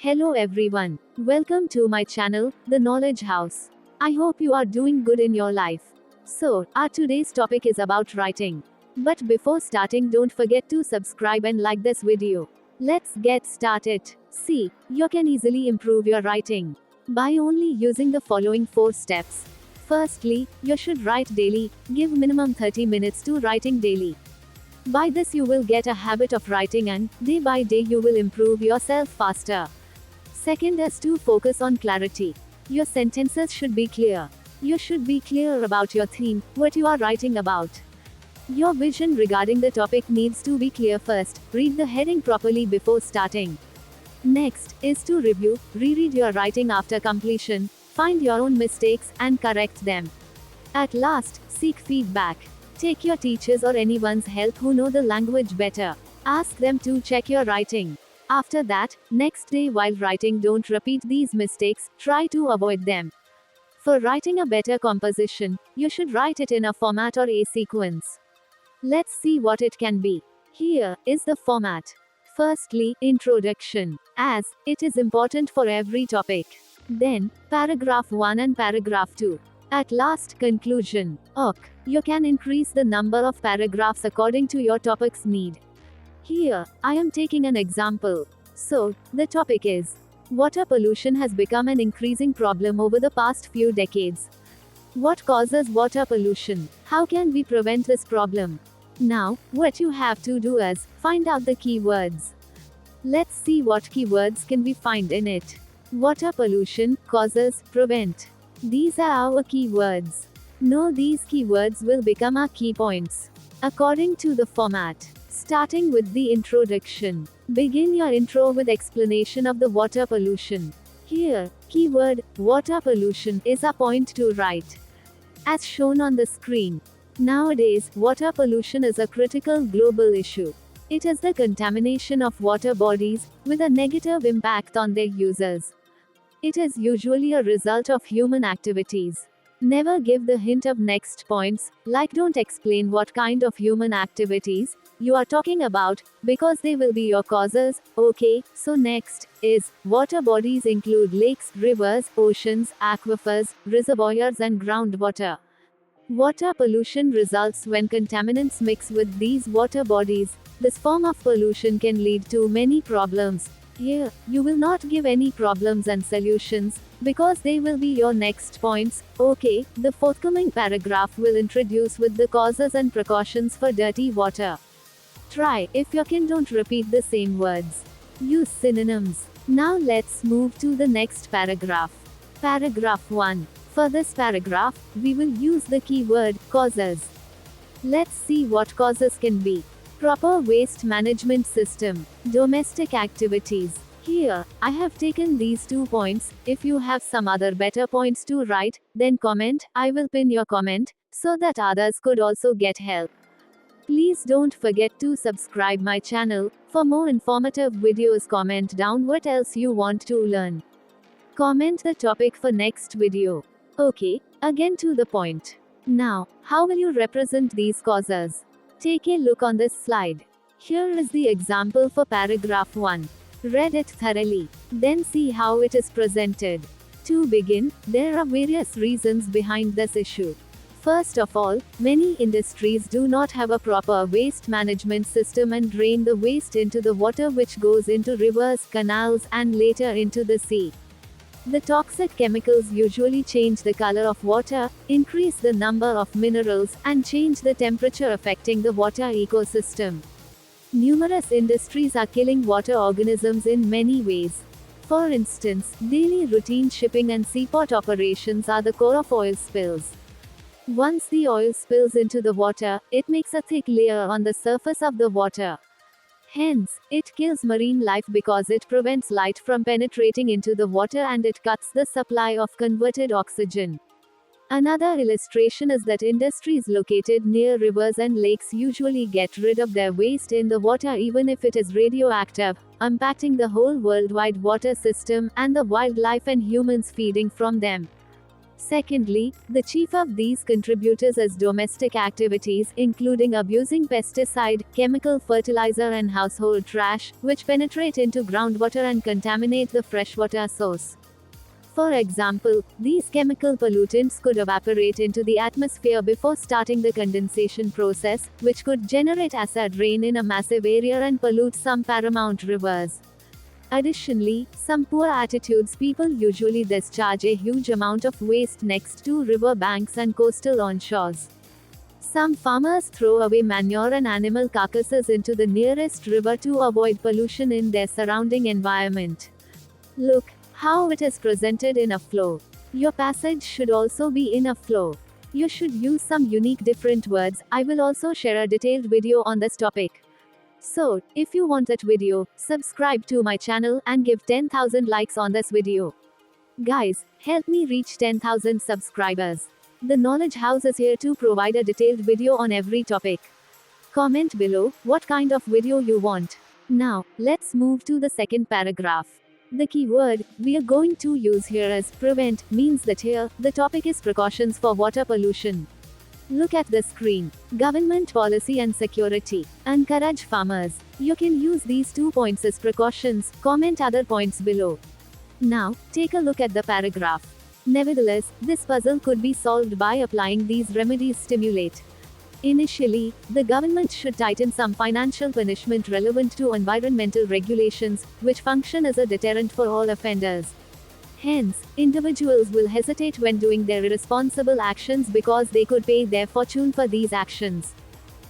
Hello everyone. Welcome to my channel, The Knowledge House. I hope you are doing good in your life. So, our today's topic is about writing. But before starting, don't forget to subscribe and like this video. Let's get started. See, you can easily improve your writing by only using the following 4 steps. Firstly, you should write daily. Give minimum 30 minutes to writing daily. By this you will get a habit of writing and, day by day you will improve yourself faster. Second is to focus on clarity. Your sentences should be clear. You should be clear about your theme, what you are writing about. Your vision regarding the topic needs to be clear first. Read the heading properly before starting. Next is to review, reread your writing after completion, find your own mistakes and correct them. At last, seek feedback. Take your teachers or anyone's help who know the language better. Ask them to check your writing. After that, next day while writing, don't repeat these mistakes, try to avoid them. For writing a better composition, you should write it in a format or a sequence. Let's see what it can be. Here is the format. Firstly, introduction, as it is important for every topic. Then, paragraph 1 and paragraph 2. At last, conclusion. Ok, you can increase the number of paragraphs according to your topic's need. Here, I am taking an example. So, the topic is water pollution has become an increasing problem over the past few decades. What causes water pollution? How can we prevent this problem? Now, what you have to do is find out the keywords. Let's see what keywords can we find in it. Water pollution, causes, prevent. These are our keywords. Know these keywords will become our key points. According to the format. Starting with the introduction. Begin your intro with explanation of the water pollution. Here, keyword, water pollution, is a point to write. As shown on the screen. Nowadays, water pollution is a critical global issue. It is the contamination of water bodies, with a negative impact on their users. It is usually a result of human activities. Never give the hint of next points, like don't explain what kind of human activities you are talking about, because they will be your causes. Okay, so next is water bodies include lakes, rivers, oceans, aquifers, reservoirs and groundwater. Water pollution results when contaminants mix with these water bodies. This form of pollution can lead to many problems. Here, you will not give any problems and solutions, because they will be your next points. Okay, the forthcoming paragraph will introduce with the causes and precautions for dirty water. Try, if you can, don't repeat the same words. Use synonyms. Now let's move to the next paragraph. Paragraph 1. For this paragraph, we will use the keyword, causes. Let's see what causes can be. Proper waste management system. Domestic activities. Here, I have taken these 2 points. If you have some other better points to write, then comment. I will pin your comment, so that others could also get help. Please don't forget to subscribe my channel. For more informative videos, comment down what else you want to learn. Comment the topic for next video. Okay, again to the point. Now, how will you represent these causes? Take a look on this slide. Here is the example for paragraph 1. Read it thoroughly. Then see how it is presented. To begin, there are various reasons behind this issue. First of all, many industries do not have a proper waste management system and drain the waste into the water, which goes into rivers, canals, and later into the sea. The toxic chemicals usually change the color of water, increase the number of minerals, and change the temperature, affecting the water ecosystem. Numerous industries are killing water organisms in many ways. For instance, daily routine shipping and seaport operations are the core of oil spills. Once the oil spills into the water, it makes a thick layer on the surface of the water. Hence, it kills marine life because it prevents light from penetrating into the water and it cuts the supply of converted oxygen. Another illustration is that industries located near rivers and lakes usually get rid of their waste in the water even if it is radioactive, impacting the whole worldwide water system and the wildlife and humans feeding from them. Secondly, the chief of these contributors is domestic activities, including abusing pesticide, chemical fertilizer, and household trash, which penetrate into groundwater and contaminate the freshwater source. For example, these chemical pollutants could evaporate into the atmosphere before starting the condensation process, which could generate acid rain in a massive area and pollute some paramount rivers. Additionally, some poor attitudes people usually discharge a huge amount of waste next to river banks and coastal onshores. Some farmers throw away manure and animal carcasses into the nearest river to avoid pollution in their surrounding environment. Look how it is presented in a flow. Your passage should also be in a flow. You should use some unique different words. I will also share a detailed video on this topic. So, if you want that video, subscribe to my channel and give 10,000 likes on this video. Guys, help me reach 10,000 subscribers. The Knowledge House is here to provide a detailed video on every topic. Comment below what kind of video you want. Now, let's move to the second paragraph. The key word we are going to use here is prevent, means that here, the topic is precautions for water pollution. Look at the screen. Government policy and security. Encourage farmers. You can use these 2 points as precautions. Comment other points below. Now, take a look at the paragraph. Nevertheless, this puzzle could be solved by applying these remedies. Stimulate. Initially, the government should tighten some financial punishment relevant to environmental regulations, which function as a deterrent for all offenders. Hence, individuals will hesitate when doing their irresponsible actions because they could pay their fortune for these actions.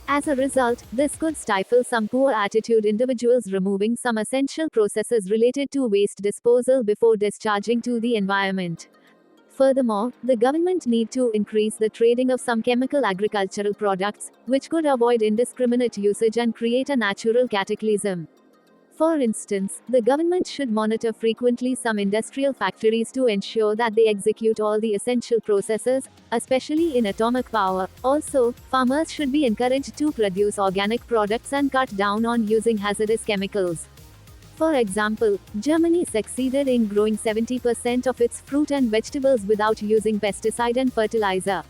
As a result, this could stifle some poor attitude individuals, removing some essential processes related to waste disposal before discharging to the environment. Furthermore, the government need to increase the trading of some chemical agricultural products, which could avoid indiscriminate usage and create a natural cataclysm. For instance, the government should monitor frequently some industrial factories to ensure that they execute all the essential processes, especially in atomic power. Also, farmers should be encouraged to produce organic products and cut down on using hazardous chemicals. For example, Germany succeeded in growing 70% of its fruit and vegetables without using pesticide and fertilizer.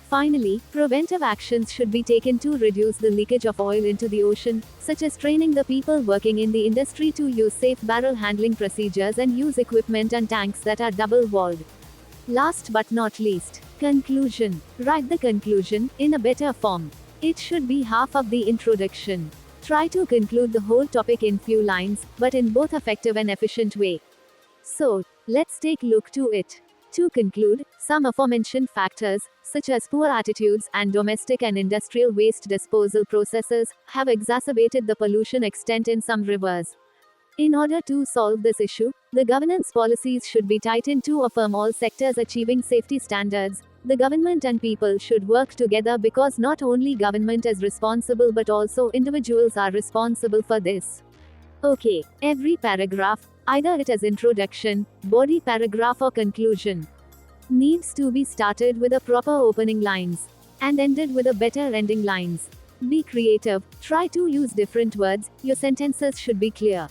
Finally, preventive actions should be taken to reduce the leakage of oil into the ocean, such as training the people working in the industry to use safe barrel handling procedures and use equipment and tanks that are double-walled. Last but not least, conclusion. Write the conclusion in a better form. It should be half of the introduction. Try to conclude the whole topic in few lines, but in both effective and efficient way. So, let's take a look to it. To conclude, some aforementioned factors, such as poor attitudes and domestic and industrial waste disposal processes, have exacerbated the pollution extent in some rivers. In order to solve this issue, the governance policies should be tightened to affirm all sectors achieving safety standards. The government and people should work together because not only government is responsible but also individuals are responsible for this. Okay, every paragraph, either it is introduction, body paragraph or conclusion, needs to be started with a proper opening lines and ended with a better ending lines. Be creative, try to use different words, your sentences should be clear.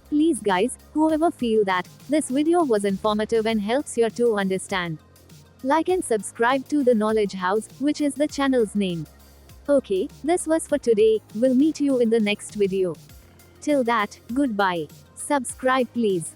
Please guys, whoever feel that this video was informative and helps you to understand, like and subscribe to the Knowledge House, which is the channel's name. Okay, this was for today, we'll meet you in the next video. Till that, goodbye. Subscribe please.